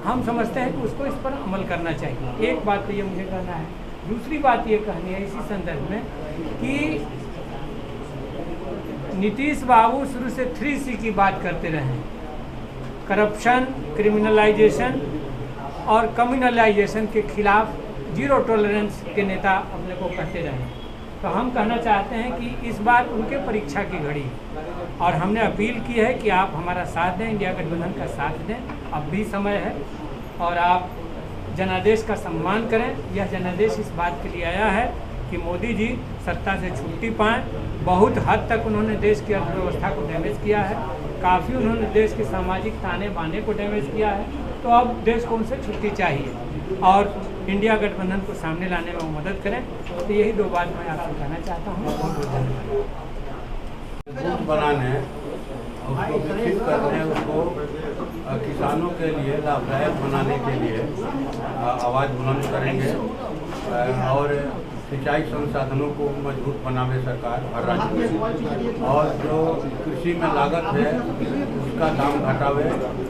हम समझते हैं कि उसको इस पर अमल करना चाहिए। एक बात तो ये मुझे कहना है। दूसरी बात ये कहनी है इसी संदर्भ में कि नीतीश बाबू शुरू से 3C की बात करते रहे, करप्शन, क्रिमिनलाइजेशन और कम्युनलाइजेशन के खिलाफ जीरो टॉलरेंस के नेता अपने को कहते रहे। तो हम कहना चाहते हैं कि इस बार उनके परीक्षा की घड़ी और हमने अपील की है कि आप हमारा साथ दें, इंडिया गठबंधन का साथ दें। अब भी समय है और आप जनादेश का सम्मान करें। यह जनादेश इस बात के लिए आया है कि मोदी जी सत्ता से छुट्टी पाएँ। बहुत हद तक उन्होंने देश की अर्थव्यवस्था को डैमेज किया है, काफ़ी उन्होंने देश के सामाजिक ताने बाने को डैमेज किया है। तो अब देश को उनसे छुट्टी चाहिए और इंडिया गठबंधन को सामने लाने में वो मदद करें। तो यही दो बात मैं आपसे कहना चाहता हूँ। बहुत बहुत धन्यवाद। बनाने, उसको विकसित करने, उसको किसानों के लिए लाभदायक बनाने के लिए आवाज़ बुलंद करेंगे और सिंचाई संसाधनों को मजबूत बनावे सरकार हर राज्य में, और जो कृषि में लागत है उसका दाम घटावे।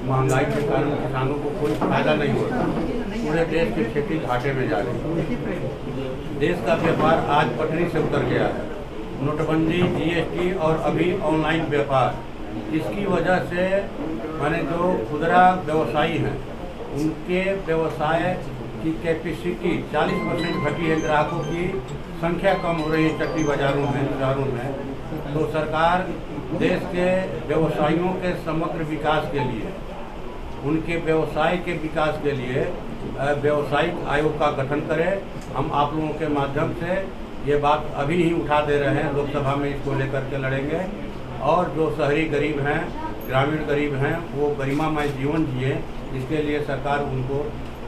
महंगाई के कारण किसानों को कोई फायदा नहीं होता, पूरे देश की खेती घाटे में जा रही है। देश का व्यापार आज पटरी से उतर गया है। नोटबंदी, GST और अभी ऑनलाइन व्यापार, इसकी वजह से माने जो खुदरा व्यवसायी हैं उनके व्यवसाय की कैपेसिटी 40% घटी है। ग्राहकों की संख्या कम हो रही है चट्टी बाजारों में, शहरों में। तो सरकार देश के व्यवसायियों के समग्र विकास के लिए, उनके व्यवसाय के विकास के लिए व्यावसायिक आयोग का गठन करे। हम आप लोगों के माध्यम से ये बात अभी ही उठा दे रहे हैं, लोकसभा में इसको लेकर के लड़ेंगे। और जो शहरी गरीब हैं, ग्रामीण गरीब हैं, वो गरिमामय जीवन जिए, इसके लिए सरकार उनको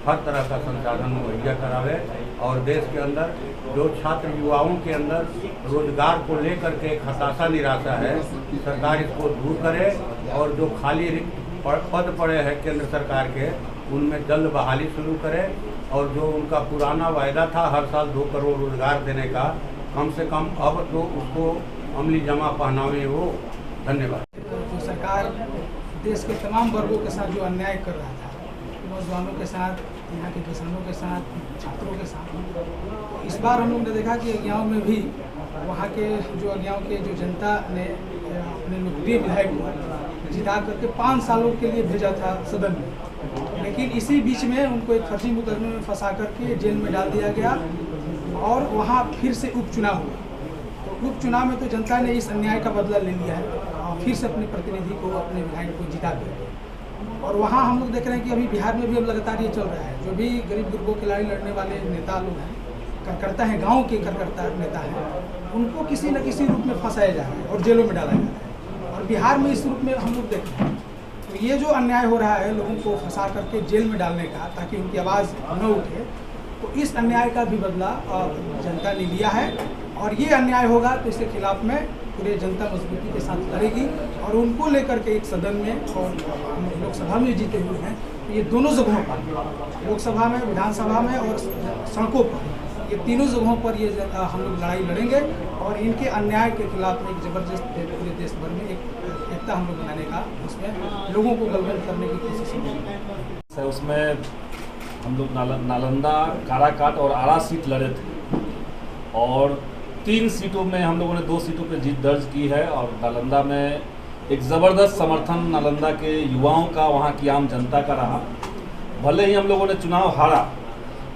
हर तरह का संसाधन मुहैया करावे। और देश के अंदर जो छात्र युवाओं के अंदर रोजगार को लेकर के एक हताशा निराशा है, सरकार इसको दूर करे। और जो खाली रिक्त पद पड़े हैं केंद्र सरकार के, उनमें जल्द बहाली शुरू करे। और जो उनका पुराना वायदा था हर साल 2 करोड़ रोजगार देने का, कम से कम अब तो उसको अमली जमा पहनावे हो। धन्यवाद। जो सरकार देश के तमाम वर्गों के साथ जो अन्याय कर रहा था, नौजवानों के साथ, यहाँ के किसानों के साथ, छात्रों के साथ, तो इस बार हम लोग ने देखा कि अज्ञाओं में भी वहाँ के जो अज्ञाओं के जो जनता ने अपने लोकप्रिय विधायक को जिता करके 5 सालों के लिए भेजा था सदन में, लेकिन इसी बीच में उनको एक फर्जी मुकदमे में फंसा करके जेल में डाल दिया गया और वहाँ फिर से उपचुनाव हुआ। तो उपचुनाव में तो जनता ने इस अन्याय का बदला ले लिया है और फिर से अपने प्रतिनिधि को, अपने विधायक को जिता दिया। और वहाँ हम लोग देख रहे हैं कि अभी बिहार में भी अब लगातार ये चल रहा है। जो भी गरीब गुरबों के लड़ाई लड़ने वाले नेता लोग हैं, कार्यकर्ता हैं, गांव के कार्यकर्ता नेता हैं, उनको किसी न किसी रूप में फंसाया जा रहा है और जेलों में डाला जा रहा है। और बिहार में इस रूप में हम लोग देख रहे हैं। तो ये जो अन्याय हो रहा है लोगों को फंसा करके जेल में डालने का, ताकि उनकी आवाज़ न उठे, तो इस अन्याय का भी बदला जनता ने लिया है। और ये अन्याय होगा तो इसके खिलाफ में पूरे जनता मजबूती के साथ लड़ेगी। और उनको लेकर के एक सदन में और लोकसभा में जीते हुए हैं, तो ये दोनों जगहों पर, लोकसभा में, विधानसभा में और सड़कों पर, ये तीनों जगहों पर ये हम लोग लड़ाई लड़ेंगे। और इनके अन्याय के खिलाफ में एक ज़बरदस्त पूरे देश भर में एकता हम लोग बनाने का, उसमें लोगों को गलबंद करने की कोशिश करेंगे। उसमें हम लोग नालंदा, काराकाट और आरा सीट लड़े थे और 3 सीटों में हम लोगों ने 2 सीटों पर जीत दर्ज की है। और नालंदा में एक ज़बरदस्त समर्थन नालंदा के युवाओं का, वहाँ की आम जनता का रहा। भले ही हम लोगों ने चुनाव हारा,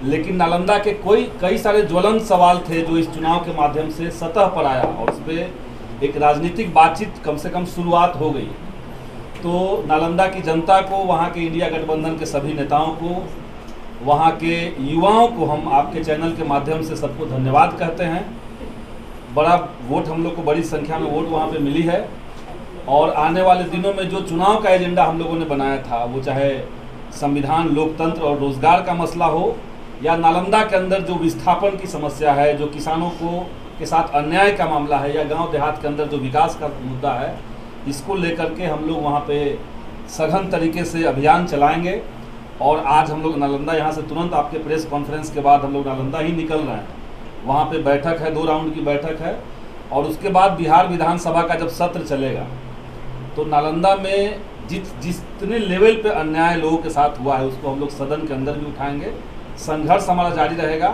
लेकिन नालंदा के कई सारे ज्वलंत सवाल थे जो इस चुनाव के माध्यम से सतह पर आया और उस पर एक राजनीतिक बातचीत कम से कम शुरुआत हो गई। तो नालंदा की जनता को, वहाँ के इंडिया गठबंधन के सभी नेताओं को, वहाँ के युवाओं को हम आपके चैनल के माध्यम से सबको धन्यवाद कहते हैं। बड़ा वोट, हम लोग को बड़ी संख्या में वोट वहाँ पे मिली है। और आने वाले दिनों में जो चुनाव का एजेंडा हम लोगों ने बनाया था, वो चाहे संविधान, लोकतंत्र और रोजगार का मसला हो, या नालंदा के अंदर जो विस्थापन की समस्या है, जो किसानों को के साथ अन्याय का मामला है, या गांव देहात के अंदर जो विकास का मुद्दा है, इसको लेकर के हम लोग वहाँ पे सघन तरीके से अभियान चलाएंगे। और आज हम लोग नालंदा, यहाँ से तुरंत आपके प्रेस कॉन्फ्रेंस के बाद हम लोग नालंदा ही निकल रहे हैं। वहाँ पे बैठक है, 2 राउंड की बैठक है। और उसके बाद बिहार विधानसभा का जब सत्र चलेगा तो नालंदा में जितने लेवल पे अन्याय लोगों के साथ हुआ है उसको हम लोग सदन के अंदर भी उठाएंगे। संघर्ष हमारा जारी रहेगा।